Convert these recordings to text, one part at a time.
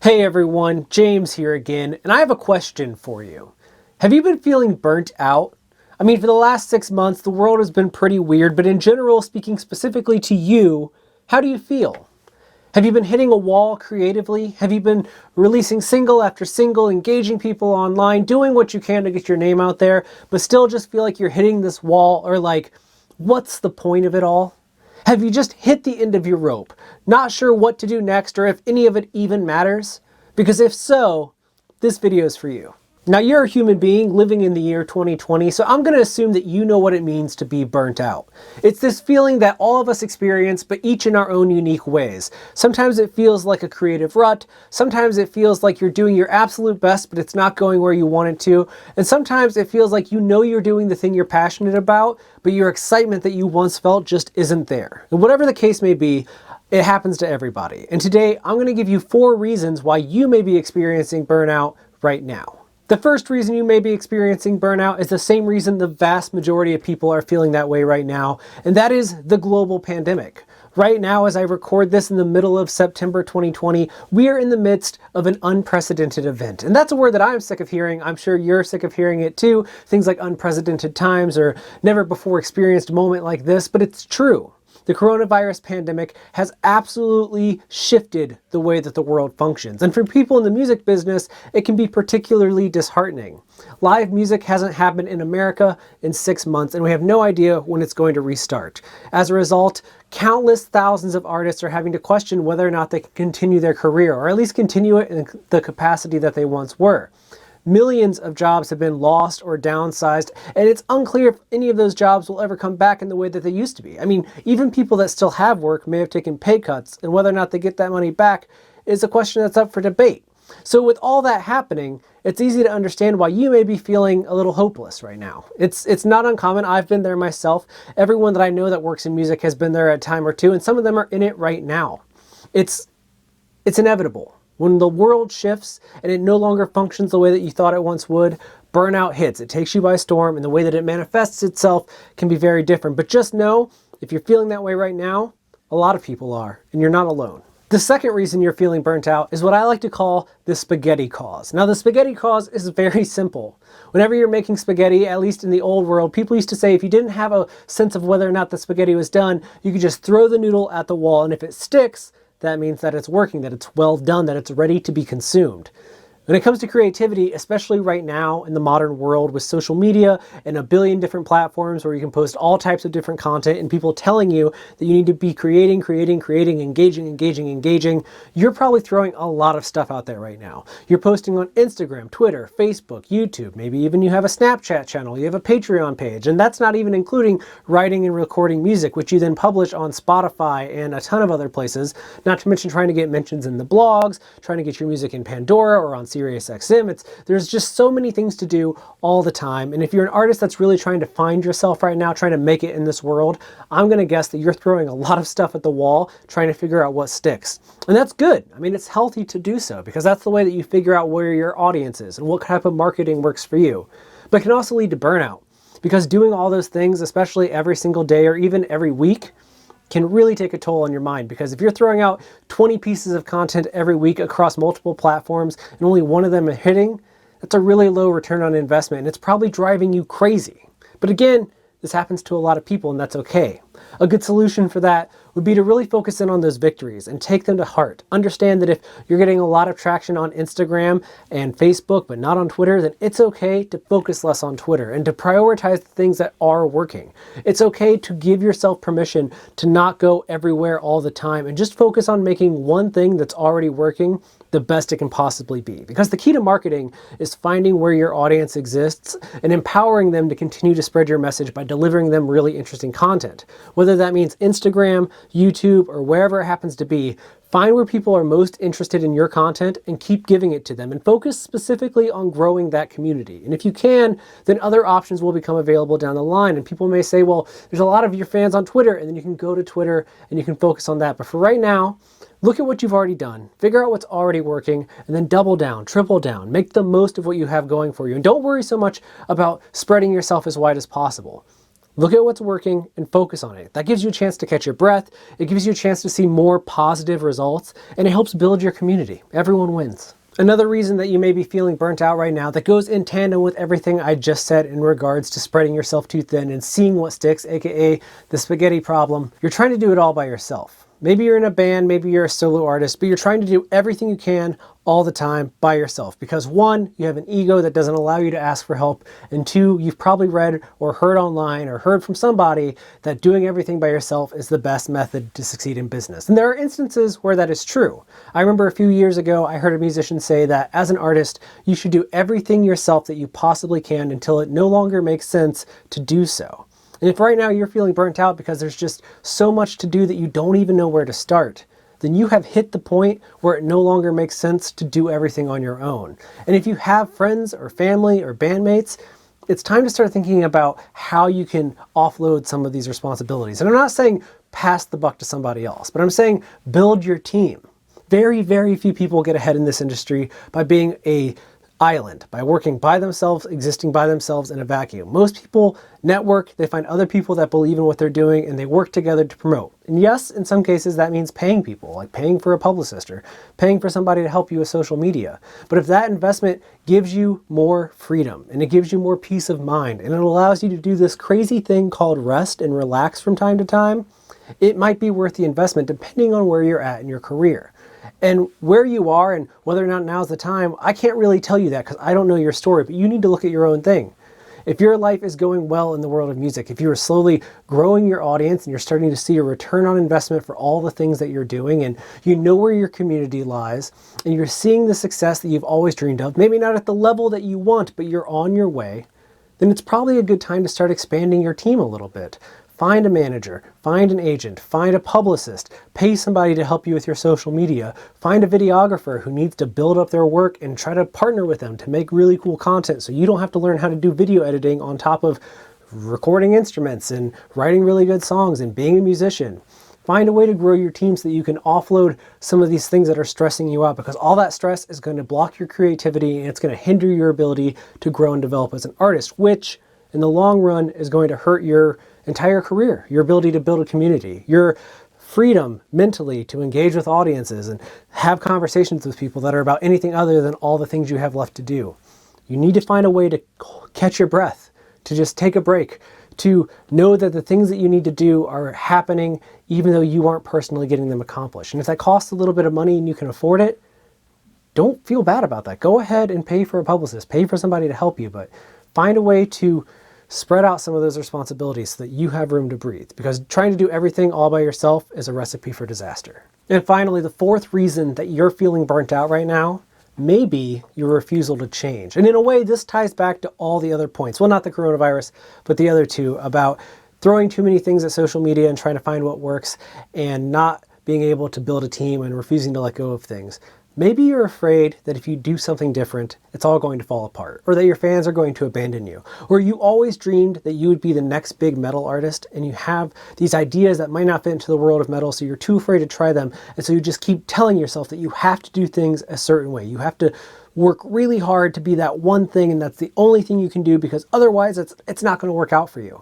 Hey everyone, James here again, and I have a question for you. Have you been feeling burnt out? I mean, for the last 6 months, the world has been pretty weird, but in general, speaking specifically to you, how do you feel? Have you been hitting a wall creatively? Have you been releasing single after single, engaging people online, doing what you can to get your name out there, but still just feel like you're hitting this wall, or like, what's the point of it all? Have you just hit the end of your rope, not sure what to do next or if any of it even matters? Because if so, this video is for you. Now, you're a human being living in the year 2020, so I'm going to assume that you know what it means to be burnt out. It's this feeling that all of us experience, but each in our own unique ways. Sometimes it feels like a creative rut, sometimes it feels like you're doing your absolute best, but it's not going where you want it to, and sometimes it feels like you know you're doing the thing you're passionate about, but your excitement that you once felt just isn't there. And whatever the case may be, it happens to everybody. And today, I'm going to give you 4 reasons why you may be experiencing burnout right now. The first reason you may be experiencing burnout is the same reason the vast majority of people are feeling that way right now, and that is the global pandemic. Right now, as I record this in the middle of September 2020, we are in the midst of an unprecedented event. And that's a word that I'm sick of hearing. I'm sure you're sick of hearing it too. Things like unprecedented times or never before experienced moment like this, but it's true. The coronavirus pandemic has absolutely shifted the way that the world functions. And for people in the music business, it can be particularly disheartening. Live music hasn't happened in America in 6 months, and we have no idea when it's going to restart. As a result, countless thousands of artists are having to question whether or not they can continue their career, or at least continue it in the capacity that they once were. Millions of jobs have been lost or downsized, and it's unclear if any of those jobs will ever come back in the way that they used to be. I mean, even people that still have work may have taken pay cuts, and whether or not they get that money back is a question that's up for debate. So with all that happening, it's easy to understand why you may be feeling a little hopeless right now. It's not uncommon. I've been there myself. Everyone that I know that works in music has been there a time or two, and some of them are in it right now. It's inevitable. When the world shifts and it no longer functions the way that you thought it once would, burnout hits. It takes you by storm, and the way that it manifests itself can be very different. But just know, if you're feeling that way right now, a lot of people are, and you're not alone. The second reason you're feeling burnt out is what I like to call the spaghetti cause. Now, the spaghetti cause is very simple. Whenever you're making spaghetti, at least in the old world, people used to say if you didn't have a sense of whether or not the spaghetti was done, you could just throw the noodle at the wall, and if it sticks, that means that it's working, that it's well done, that it's ready to be consumed. When it comes to creativity, especially right now in the modern world with social media and a billion different platforms where you can post all types of different content and people telling you that you need to be creating, engaging, you're probably throwing a lot of stuff out there right now. You're posting on Instagram, Twitter, Facebook, YouTube, maybe even you have a Snapchat channel, you have a Patreon page, and that's not even including writing and recording music, which you then publish on Spotify and a ton of other places, not to mention trying to get mentions in the blogs, trying to get your music in Pandora or on SiriusXM. There's just so many things to do all the time. And if you're an artist that's really trying to find yourself right now, trying to make it in this world, I'm going to guess that you're throwing a lot of stuff at the wall, trying to figure out what sticks. And that's good. I mean, it's healthy to do so because that's the way that you figure out where your audience is and what type of marketing works for you. But it can also lead to burnout because doing all those things, especially every single day or even every week, can really take a toll on your mind, because if you're throwing out 20 pieces of content every week across multiple platforms and only one of them is hitting, that's a really low return on investment, and it's probably driving you crazy. But again, this happens to a lot of people, and that's okay. A good solution for that would be to really focus in on those victories and take them to heart. Understand that if you're getting a lot of traction on Instagram and Facebook, but not on Twitter, then it's okay to focus less on Twitter and to prioritize the things that are working. It's okay to give yourself permission to not go everywhere all the time and just focus on making one thing that's already working the best it can possibly be. Because the key to marketing is finding where your audience exists and empowering them to continue to spread your message by delivering them really interesting content. Whether that means Instagram, YouTube, or wherever it happens to be, find where people are most interested in your content and keep giving it to them, and focus specifically on growing that community. And if you can, then other options will become available down the line. And people may say, well, there's a lot of your fans on Twitter, and then you can go to Twitter and you can focus on that. But for right now, look at what you've already done, figure out what's already working, and then double down, triple down, make the most of what you have going for you. And don't worry so much about spreading yourself as wide as possible. Look at what's working and focus on it. That gives you a chance to catch your breath. It gives you a chance to see more positive results, and it helps build your community. Everyone wins. Another reason that you may be feeling burnt out right now that goes in tandem with everything I just said in regards to spreading yourself too thin and seeing what sticks, aka the spaghetti problem. You're trying to do it all by yourself. Maybe you're in a band, maybe you're a solo artist, but you're trying to do everything you can all the time by yourself because one, you have an ego that doesn't allow you to ask for help, and two, you've probably read or heard online or heard from somebody that doing everything by yourself is the best method to succeed in business. And there are instances where that is true. I remember a few years ago, I heard a musician say that as an artist, you should do everything yourself that you possibly can until it no longer makes sense to do so. And if right now you're feeling burnt out because there's just so much to do that you don't even know where to start, then you have hit the point where it no longer makes sense to do everything on your own. And if you have friends or family or bandmates, it's time to start thinking about how you can offload some of these responsibilities. And I'm not saying pass the buck to somebody else, but I'm saying build your team. Very, very few people get ahead in this industry by being an island, by working by themselves, existing by themselves in a vacuum. Most people network, they find other people that believe in what they're doing, and they work together to promote. And yes, in some cases that means paying people, like paying for a publicist or paying for somebody to help you with social media. But if that investment gives you more freedom and it gives you more peace of mind and it allows you to do this crazy thing called rest and relax from time to time, it might be worth the investment depending on where you're at in your career. And where you are and whether or not now's the time, I can't really tell you that because I don't know your story, but you need to look at your own thing. If your life is going well in the world of music, if you are slowly growing your audience and you're starting to see a return on investment for all the things that you're doing, and you know where your community lies, and you're seeing the success that you've always dreamed of, maybe not at the level that you want, but you're on your way, then it's probably a good time to start expanding your team a little bit. Find a manager, find an agent, find a publicist, pay somebody to help you with your social media, find a videographer who needs to build up their work and try to partner with them to make really cool content so you don't have to learn how to do video editing on top of recording instruments and writing really good songs and being a musician. Find a way to grow your team so that you can offload some of these things that are stressing you out, because all that stress is going to block your creativity and it's going to hinder your ability to grow and develop as an artist, which in the long run is going to hurt your entire career, your ability to build a community, your freedom mentally to engage with audiences and have conversations with people that are about anything other than all the things you have left to do. You need to find a way to catch your breath, to just take a break, to know that the things that you need to do are happening even though you aren't personally getting them accomplished. And if that costs a little bit of money and you can afford it, don't feel bad about that. Go ahead and pay for a publicist, pay for somebody to help you, but find a way to spread out some of those responsibilities so that you have room to breathe, because trying to do everything all by yourself is a recipe for disaster. And finally, the fourth reason that you're feeling burnt out right now may be your refusal to change. And in a way, this ties back to all the other points. Well, not the coronavirus, but the other two about throwing too many things at social media and trying to find what works and not being able to build a team and refusing to let go of things. Maybe you're afraid that if you do something different, it's all going to fall apart, or that your fans are going to abandon you, or you always dreamed that you would be the next big metal artist and you have these ideas that might not fit into the world of metal, so you're too afraid to try them, and so you just keep telling yourself that you have to do things a certain way. You have to work really hard to be that one thing, and that's the only thing you can do because otherwise it's not going to work out for you.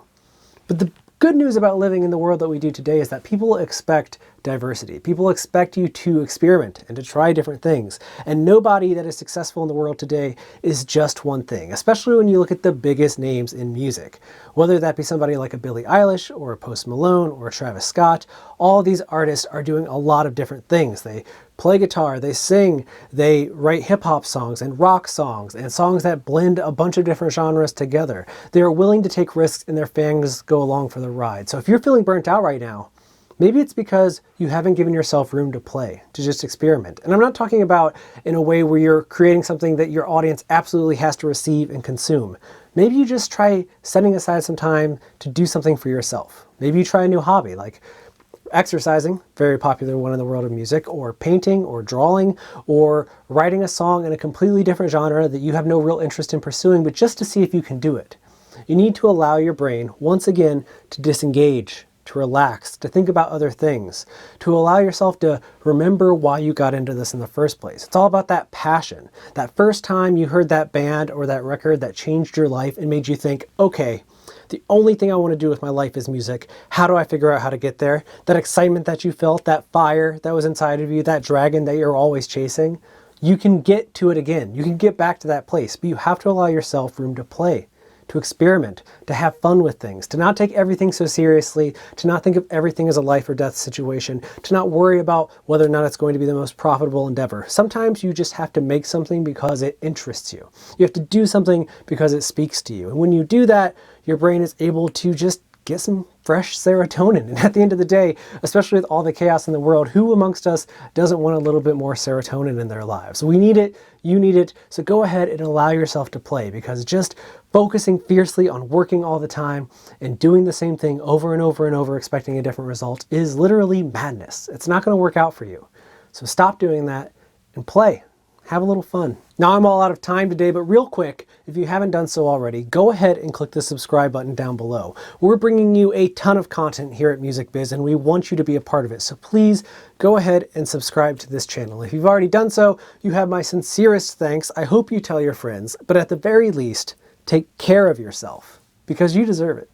But the good news about living in the world that we do today is that people expect diversity. People expect you to experiment and to try different things. And nobody that is successful in the world today is just one thing, especially when you look at the biggest names in music. Whether that be somebody like a Billie Eilish or a Post Malone or a Travis Scott, all these artists are doing a lot of different things. They play guitar, they sing, they write hip-hop songs and rock songs and songs that blend a bunch of different genres together. They are willing to take risks and their fans go along for the ride. So if you're feeling burnt out right now, maybe it's because you haven't given yourself room to play, to just experiment. And I'm not talking about in a way where you're creating something that your audience absolutely has to receive and consume. Maybe you just try setting aside some time to do something for yourself. Maybe you try a new hobby like exercising, very popular one in the world of music, or painting or drawing, or writing a song in a completely different genre that you have no real interest in pursuing, but just to see if you can do it. You need to allow your brain, once again, to disengage, to relax, to think about other things, to allow yourself to remember why you got into this in the first place. It's all about that passion. That first time you heard that band or that record that changed your life and made you think, okay, The only thing I want to do with my life is music. How do I figure out how to get there? That excitement that you felt, that fire that was inside of you, that dragon that you're always chasing, you can get to it again. You can get back to that place, but you have to allow yourself room to play, to experiment, to have fun with things, to not take everything so seriously, to not think of everything as a life or death situation, to not worry about whether or not it's going to be the most profitable endeavor. Sometimes you just have to make something because it interests you. You have to do something because it speaks to you. And when you do that, your brain is able to just get some fresh serotonin. And at the end of the day, especially with all the chaos in the world, who amongst us doesn't want a little bit more serotonin in their lives? We need it, you need it, so go ahead and allow yourself to play, because just focusing fiercely on working all the time and doing the same thing over and over and over expecting a different result is literally madness. It's not going to work out for you. So stop doing that and play. Have a little fun. Now I'm all out of time today, but real quick, if you haven't done so already, go ahead and click the subscribe button down below. We're bringing you a ton of content here at Music Biz, and we want you to be a part of it. So please go ahead and subscribe to this channel. If you've already done so, you have my sincerest thanks. I hope you tell your friends, but at the very least, take care of yourself, because you deserve it.